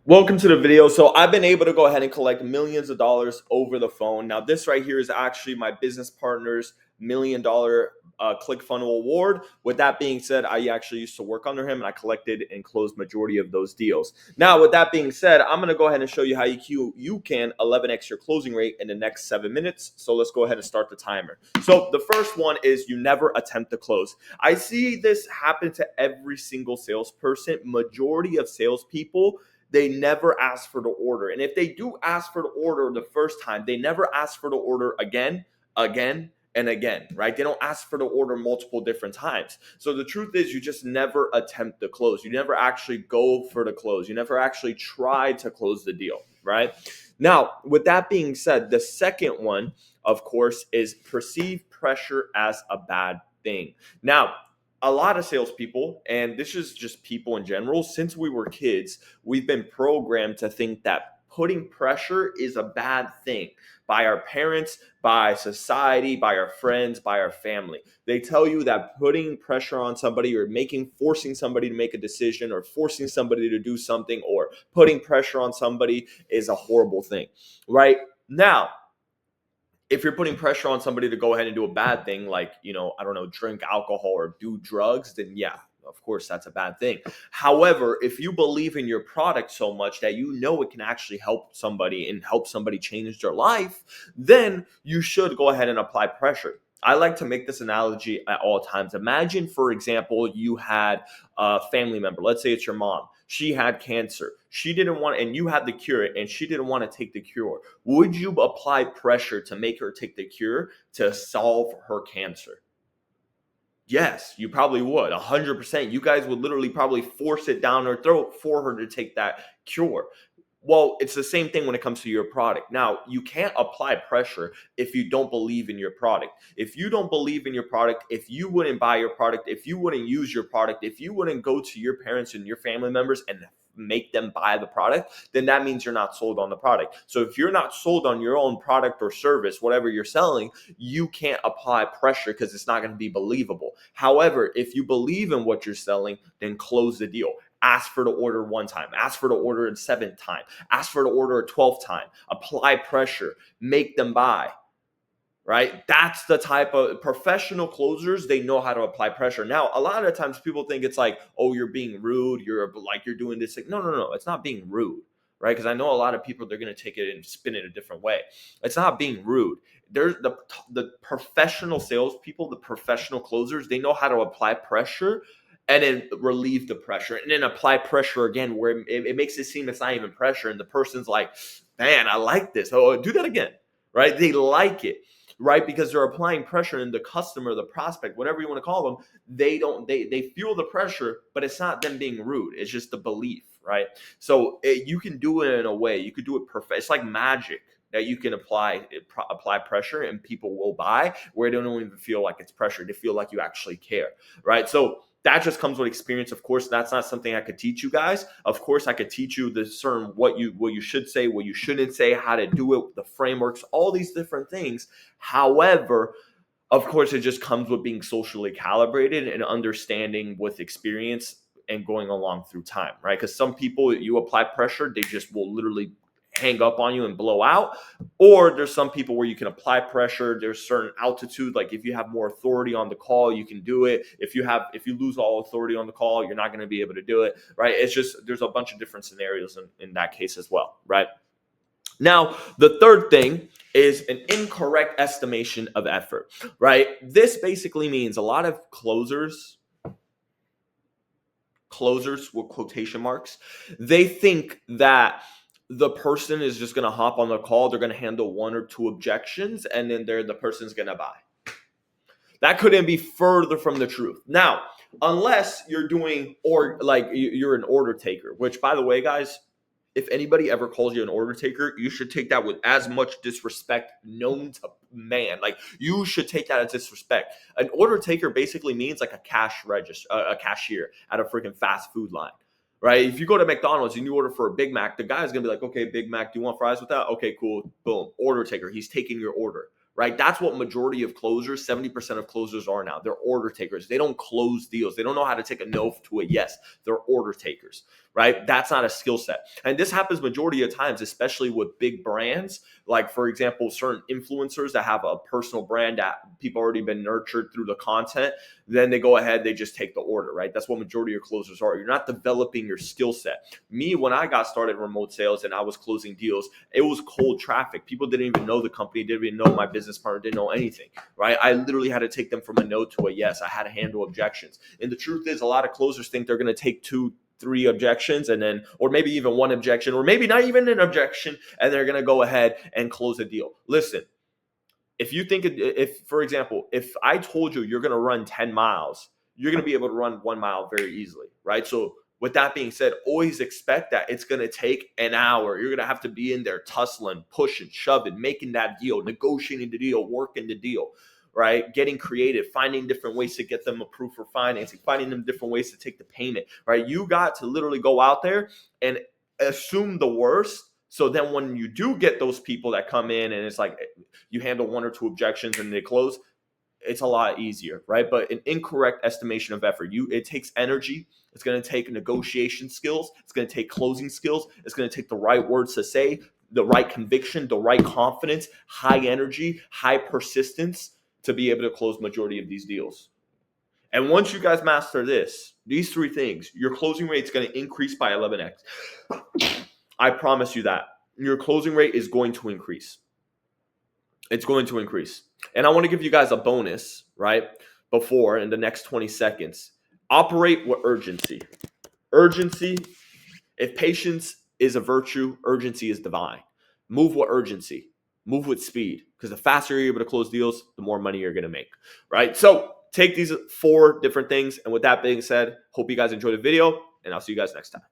Welcome to the video. So I've been able to go ahead and collect millions of dollars over the phone. Now, this right here is actually my business partner's $1 million ClickFunnels award. With that being said, I actually used to work under him and I collected and closed majority of those deals. Now, with that being said, I'm going to go ahead and show you how you can 11x your closing rate in the next 7 minutes. So let's go ahead and start the timer. So the first one is you never attempt to close. I see this happen to every single salesperson. Majority of salespeople, they never ask for the order. And if they do ask for the order the first time, they never ask for the order again, and again, right? They don't ask for the order multiple different times. So the truth is you just never attempt to close. You never actually go for the close. You never actually try to close the deal, right? Now, with that being said, the second one, of course, is perceive pressure as a bad thing. Now, a lot of salespeople, and this is just people in general, since we were kids, we've been programmed to think that putting pressure is a bad thing by our parents, by society, by our friends, by our family. They tell you that putting pressure on somebody or forcing somebody to make a decision or forcing somebody to do something or putting pressure on somebody is a horrible thing, right? Now, if you're putting pressure on somebody to go ahead and do a bad thing, like, I don't know, drink alcohol or do drugs, then yeah, of course, that's a bad thing. However, if you believe in your product so much that you know it can actually help somebody and help somebody change their life, then you should go ahead and apply pressure. I like to make this analogy at all times. Imagine, for example, you had a family member. Let's say it's your mom. She had cancer. She didn't want, and you had the cure, and she didn't want to take the cure. Would you apply pressure to make her take the cure to solve her cancer? Yes, you probably would. 100%. You guys would literally probably force it down her throat for her to take that cure. Well, it's the same thing when it comes to your product. Now, you can't apply pressure if you don't believe in your product. If you don't believe in your product, if you wouldn't buy your product, if you wouldn't use your product, if you wouldn't go to your parents and your family members and make them buy the product, then that means you're not sold on the product. So if you're not sold on your own product or service, whatever you're selling, you can't apply pressure because it's not going to be believable. However, if you believe in what you're selling, then close the deal. Ask for the order one time. Ask for the order a seventh time. Ask for the order a 12th time. Apply pressure. Make them buy. Right? That's the type of professional closers. They know how to apply pressure. Now, a lot of times people think it's like, oh, you're being rude. You're doing this. Like, no. It's not being rude, right? Because I know a lot of people, they're going to take it and spin it a different way. It's not being rude. There's the professional salespeople, the professional closers. They know how to apply pressure and then relieve the pressure and then apply pressure again where it makes it seem it's not even pressure. And the person's like, man, I like this. Oh, do that again, right? They like it, right? Because they're applying pressure and the customer, the prospect, whatever you want to call them, they feel the pressure, but it's not them being rude. It's just the belief, right? So you can do it in a way. You could do it perfect. It's like magic that you can apply pressure and people will buy where they don't even feel like it's pressure. They feel like you actually care, right? So that just comes with experience. Of course, that's not something I could teach you guys. Of course, I could teach you the certain what you should say, what you shouldn't say, how to do it, the frameworks, all these different things. However, of course, it just comes with being socially calibrated and understanding with experience and going along through time, right? Because some people, you apply pressure, they just will literally hang up on you and blow out. Or there's some people where you can apply pressure. There's certain altitude, like if you have more authority on the call, you can do it. If you lose all authority on the call, you're not going to be able to do it, right? It's just there's a bunch of different scenarios in that case as well, right? Now, the third thing is an incorrect estimation of effort, right? This basically means a lot of closers with quotation marks, they think that the person is just going to hop on the call, they're going to handle one or two objections, and then the person's going to buy. That couldn't be further from the truth. Now, unless you're doing or like you're an order taker, which by the way, guys, if anybody ever calls you an order taker, you should take that with as much disrespect known to man. Like you should take that as disrespect. An order taker basically means like a cashier at a freaking fast food line, right? If you go to McDonald's and you order for a Big Mac, the guy's gonna be like, okay, Big Mac, do you want fries with that? Okay, cool, boom, order taker. He's taking your order. Right? That's what majority of closers, 70% of closers are now. They're order takers. They don't close deals. They don't know how to take a no to a yes. They're order takers. right? That's not a skill set. And this happens majority of times, especially with big brands. Like, for example, certain influencers that have a personal brand that people already been nurtured through the content, then they go ahead, they just take the order, right? That's what majority of your closers are. You're not developing your skill set. Me, when I got started in remote sales and I was closing deals, it was cold traffic. People didn't even know the company, didn't even know my business partner, didn't know anything, right? I literally had to take them from a no to a yes. I had to handle objections. And the truth is, a lot of closers think they're going to take 2-3 objections and then, or maybe even one objection, or maybe not even an objection, and they're going to go ahead and close a deal. Listen, if you think, if, for example, if I told you you're going to run 10 miles, you're going to be able to run 1 mile very easily, right? So with that being said, always expect that it's going to take an hour. You're going to have to be in there tussling, pushing, shoving, making that deal, negotiating the deal, working the deal, right? Getting creative, finding different ways to get them approved for financing, finding them different ways to take the payment, right? You got to literally go out there and assume the worst. So then when you do get those people that come in and it's like you handle 1 or 2 objections and they close, it's a lot easier, right? But an incorrect estimation of effort, it takes energy. It's going to take negotiation skills. It's going to take closing skills. It's going to take the right words to say, the right conviction, the right confidence, high energy, high persistence to be able to close majority of these deals. And once you guys master these 3 things, your closing rate is going to increase by 11x. I promise you that. Your closing rate is going to increase. It's going to increase. And I want to give you guys a bonus, right? Before, in the next 20 seconds, operate with urgency. Urgency, if patience is a virtue, urgency is divine. Move with urgency. Move with speed. Because the faster you're able to close deals, the more money you're going to make, right? So take these 4 different things. And with that being said, hope you guys enjoyed the video, and I'll see you guys next time.